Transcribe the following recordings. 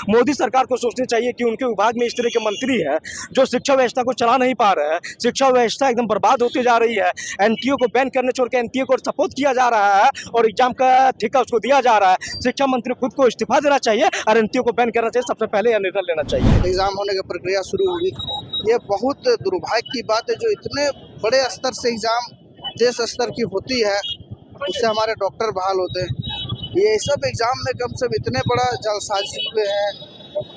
मोदी सरकार को सोचनी चाहिए कि उनके विभाग में इस तरह के मंत्री हैं जो शिक्षा व्यवस्था को चला नहीं पा रहे हैं। शिक्षा व्यवस्था एकदम बर्बाद होती जा रही है। एनटीए को बैन करने छोड़ के एनटीए को सपोर्ट किया जा रहा है और एग्जाम का ठेका उसको दिया जा रहा है। शिक्षा मंत्री खुद को इस्तीफा देना चाहिए और एनटीए को बैन करना चाहिए। सबसे पहले यह निर्णय लेना चाहिए। एग्जाम होने की प्रक्रिया शुरू हुई, ये बहुत दुर्भाग्य की बात है। जो इतने बड़े स्तर से एग्जाम देश स्तर की होती है, उससे हमारे डॉक्टर बहाल होते हैं। ये सब एग्जाम में कम से कम इतने बड़ा जालसाजी हुए हैं,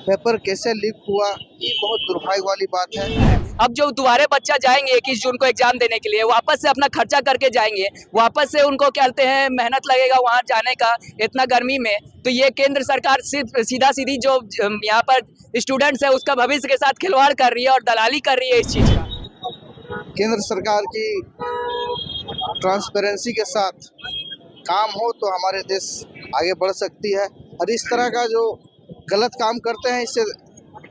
पेपर कैसे लीक हुआ, ये बहुत दुर्भाग्य वाली बात है। अब जो दोबारा बच्चा जाएंगे 21 जून को एग्जाम देने के लिए, वापस से अपना खर्चा करके जाएंगे, वापस से उनको कहते हैं मेहनत लगेगा वहां जाने का इतना गर्मी में। तो ये केंद्र सरकार सिर्फ सीधा सीधी जो यहाँ पर स्टूडेंट्स है उसका भविष्य के साथ खिलवाड़ कर रही है और दलाली कर रही है इस चीज का। केंद्र सरकार की ट्रांसपेरेंसी के साथ काम हो तो हमारे देश आगे बढ़ सकती है, और इस तरह का जो गलत काम करते हैं इससे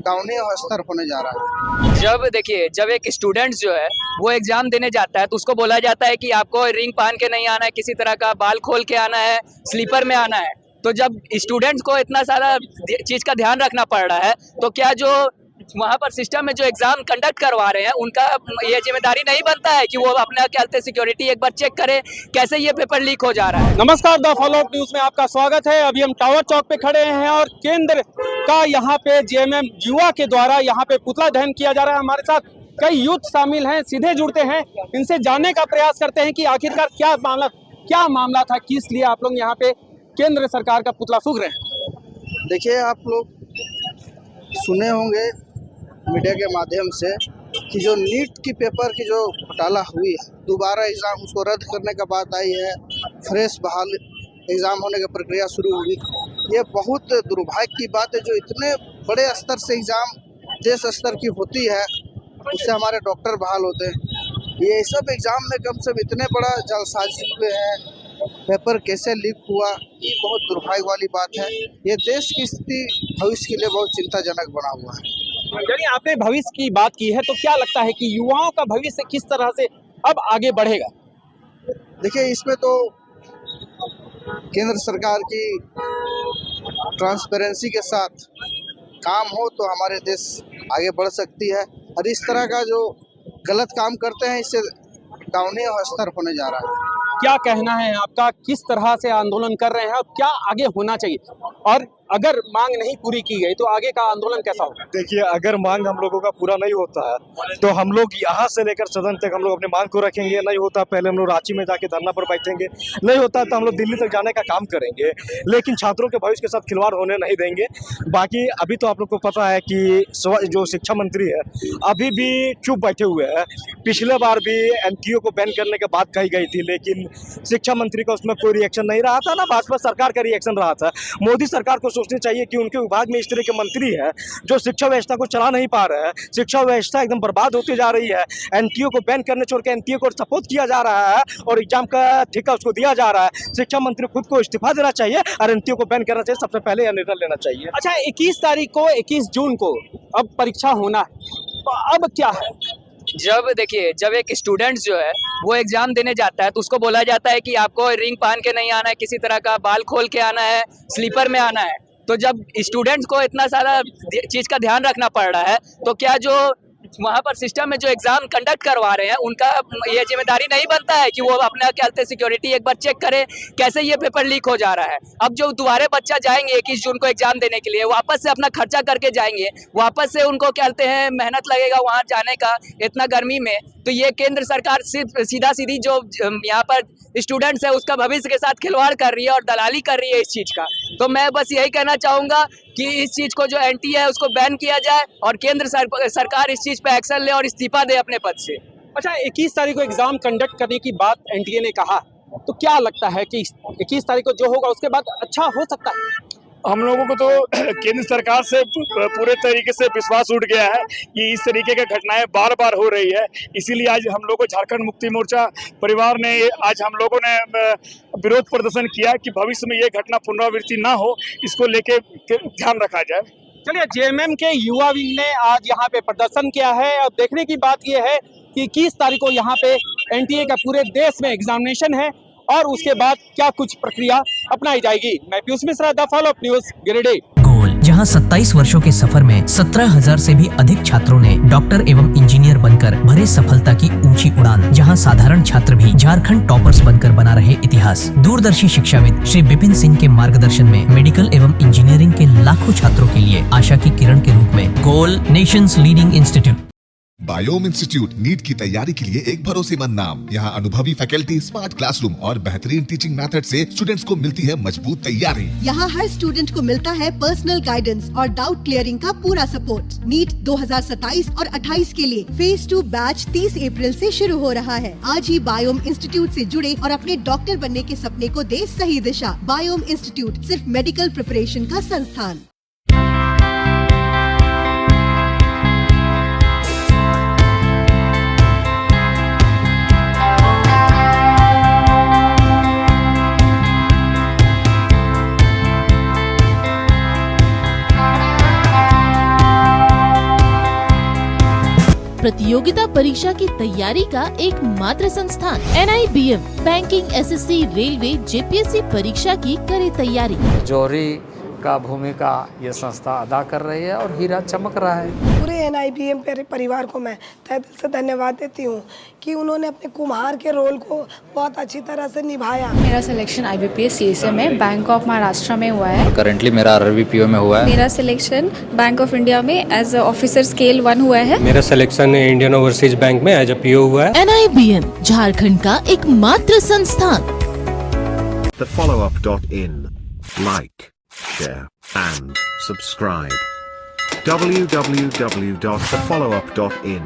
डाउनहिल स्तर होने जा रहा है। जब देखिए, जब एक स्टूडेंट जो है वो एग्जाम देने जाता है तो उसको बोला जाता है कि आपको रिंग पहन के नहीं आना है, किसी तरह का बाल खोल के आना है, स्लीपर में आना है। तो जब स्टूडेंट्स को इतना सारा चीज का ध्यान रखना पड़ रहा है, तो क्या जो वहाँ पर सिस्टम में जो एग्जाम कंडक्ट करवा रहे हैं उनका ये जिम्मेदारी नहीं बनता है कि वो अपना क्या कहते हैं सिक्योरिटी एक बार चेक करे कैसे ये पेपर लीक हो जा रहा है। नमस्कार, द फॉलोअप न्यूज में आपका स्वागत है। अभी हम टावर चौक पे खड़े हैं और केंद्र का यहाँ पे जेएमएम युवा के द्वारा यहाँ पे पुतला दहन किया जा रहा है। हमारे साथ कई यूथ शामिल हैं, सीधे जुड़ते हैं, इनसे जानने का प्रयास करते हैं कि आखिरकार क्या मामला था, किस लिए आप लोग यहाँ पे केंद्र सरकार का पुतला फूंक रहे हैं। देखिए, आप लोग सुने होंगे मीडिया के माध्यम से कि जो नीट की पेपर की जो घोटाला हुई है, दोबारा एग्ज़ाम उसको रद्द करने का बात आई है, फ्रेश बहाल एग्ज़ाम होने की प्रक्रिया शुरू हुई। ये बहुत दुर्भाग्य की बात है। जो इतने बड़े स्तर से एग्ज़ाम देश स्तर की होती है, उससे हमारे डॉक्टर बहाल होते हैं। ये सब एग्ज़ाम में कम से कम इतने बड़ा जालसाजी हुए हैं, पेपर कैसे लीक हुआ, ये बहुत दुर्भाग्य वाली बात है। ये देश की स्थिति भविष्य के लिए बहुत चिंताजनक बना हुआ है। यानी आपने भविष्य की बात की है, तो क्या लगता है कि युवाओं का भविष्य किस तरह से अब आगे बढ़ेगा? देखिए, इसमें तो केंद्र सरकार की ट्रांसपेरेंसी के साथ काम हो तो हमारे देश आगे बढ़ सकती है, और इस तरह का जो गलत काम करते हैं इससे डाउनहिल स्तर होने जा रहा है। क्या कहना है आपका, किस तरह से आंदोलन कर रहे हैं और क्या आगे होना चाहिए, और अगर मांग नहीं पूरी की गई तो आगे का आंदोलन कैसा होगा? देखिए, अगर मांग हम लोगों का पूरा नहीं होता है तो हम लोग यहाँ से लेकर सदन तक हम लोग अपनी मांग को रखेंगे। नहीं होता पहले हम लोग रांची में जाके धरना पर बैठेंगे, नहीं होता तो हम लोग दिल्ली तक जाने का काम करेंगे, लेकिन छात्रों के भविष्य के साथ खिलवाड़ होने नहीं देंगे। बाकी अभी तो आप लोग को पता है कि जो शिक्षा मंत्री है अभी भी चुप बैठे हुए हैं। पिछले बार भी एनटीए को बैन करने की बात कही गई थी, लेकिन शिक्षा मंत्री का उसमें कोई रिएक्शन नहीं रहा था, ना भाजपा सरकार का रिएक्शन रहा था। मोदी सरकार को सोचनी चाहिए कि उनके विभाग में इस तरह के मंत्री हैं जो शिक्षा व्यवस्था को चला नहीं पा रहे हैं। शिक्षा व्यवस्था एकदम बर्बाद होती जा रही है। एनटीए को बैन करने छोड़ के एनटीए को सपोर्ट किया जा रहा है और एग्जाम का ठेका उसको दिया जा रहा है। शिक्षा मंत्री खुद को इस्तीफा देना चाहिए और एनटीए को बैन करना चाहिए। सबसे पहले यह निर्णय लेना चाहिए। अच्छा, 21 जून को अब परीक्षा होना है, तो अब क्या है? जब देखिए, जब एक स्टूडेंट जो है वो एग्जाम देने जाता है तो उसको बोला जाता है कि आपको रिंग पहन के नहीं आना है, किसी तरह का बाल खोल के आना है, स्लीपर में आना है। तो जब स्टूडेंट्स को इतना सारा चीज का ध्यान रखना पड़ रहा है, तो क्या जो वहाँ पर सिस्टम में जो एग्जाम कंडक्ट करवा रहे हैं उनका ये जिम्मेदारी नहीं बनता है कि वो अपना क्या कहते हैं सिक्योरिटी एक बार चेक करे कैसे ये पेपर लीक हो जा रहा है। अब जो दोबारा बच्चा जाएंगे 21 जून को एग्जाम देने के लिए, वापस से अपना खर्चा करके जाएंगे, वापस से उनको कहते हैं मेहनत लगेगा वहाँ जाने का इतना गर्मी में। तो ये केंद्र सरकार सिर्फ सीधा सीधी जो यहाँ पर स्टूडेंट्स है उसका भविष्य के साथ खिलवाड़ कर रही है और दलाली कर रही है इस चीज का। तो मैं बस यही कहना चाहूंगा कि इस चीज को जो एनटीए है उसको बैन किया जाए और केंद्र सरकार इस चीज पे एक्शन ले और इस्तीफा दे अपने पद से। अच्छा, 21 तारीख को एग्जाम कंडक्ट करने की बात एनटीए ने कहा, तो क्या लगता है कि 21 तारीख को जो होगा उसके बाद अच्छा हो सकता है? हम लोगों को तो केंद्र सरकार से पूरे तरीके से विश्वास उठ गया है कि इस तरीके की घटनाएं बार बार हो रही है। इसीलिए आज हम लोग को झारखंड मुक्ति मोर्चा परिवार ने आज हम लोगों ने विरोध प्रदर्शन किया कि भविष्य में ये घटना पुनरावृत्ति ना हो, इसको लेके ध्यान रखा जाए। चलिए, जेएमएम के युवा विंग ने आज यहाँ पे प्रदर्शन किया है। अब देखने की बात यह है कि 21 तारीख को यहाँ पे एनटीए का पूरे देश में एग्जामिनेशन है और उसके बाद क्या कुछ प्रक्रिया अपनाई जाएगी। मैं Piyush Mishra, the follow up news, Giridih. जहां 27 वर्षों के सफर में 17,000 से भी अधिक छात्रों ने डॉक्टर एवं इंजीनियर बनकर भरे सफलता की ऊंची उड़ान। जहां साधारण छात्र भी झारखंड टॉपर्स बनकर बना रहे इतिहास। दूरदर्शी शिक्षाविद श्री विपिन सिंह के मार्गदर्शन में मेडिकल एवं इंजीनियरिंग के लाखों छात्रों के लिए आशा की किरण के रूप में goal nations leading institute. Biome institute NEET की तैयारी के लिए एक भरोसेमंद नाम। यहाँ अनुभवी फैकल्टी, स्मार्ट क्लासरूम और बेहतरीन टीचिंग मेथड से स्टूडेंट्स को मिलती है मजबूत तैयारी। यहाँ हर स्टूडेंट को मिलता है पर्सनल गाइडेंस और डाउट क्लियरिंग का पूरा सपोर्ट। नीट 2027 और 28 के लिए फेज 2 बैच 30 अप्रैल से शुरू हो रहा है। आज ही बायोम इंस्टीट्यूट से जुड़े और अपने डॉक्टर बनने के सपने को दे सही दिशा। बायोम इंस्टीट्यूट सिर्फ मेडिकल प्रिपरेशन का संस्थान। प्रतियोगिता परीक्षा की तैयारी का एकमात्र संस्थान NIBM banking, SSC, railway, JPSC परीक्षा की करे तैयारी। जौहरी का भूमिका ये संस्था अदा कर रही है और हीरा चमक रहा है। पूरे NIBM परिवार को मैं तहे दिल से धन्यवाद देती हूँ कि उन्होंने अपने कुम्हार के रोल को बहुत अच्छी तरह से निभाया। मेरा सिलेक्शन IBPS CSA में बैंक ऑफ महाराष्ट्र में हुआ है। करंटली मेरा RRBPO में हुआ है। मेरा सिलेक्शन बैंक ऑफ इंडिया में एज ऑफिसर स्केल 1 हुआ है। मेरा सिलेक्शन इंडियन ओवरसीज बैंक में एज PO हुआ है। NIBM झारखंड का एकमात्र संस्थान। thefollowup.in like, share and subscribe. www.thefollowup.in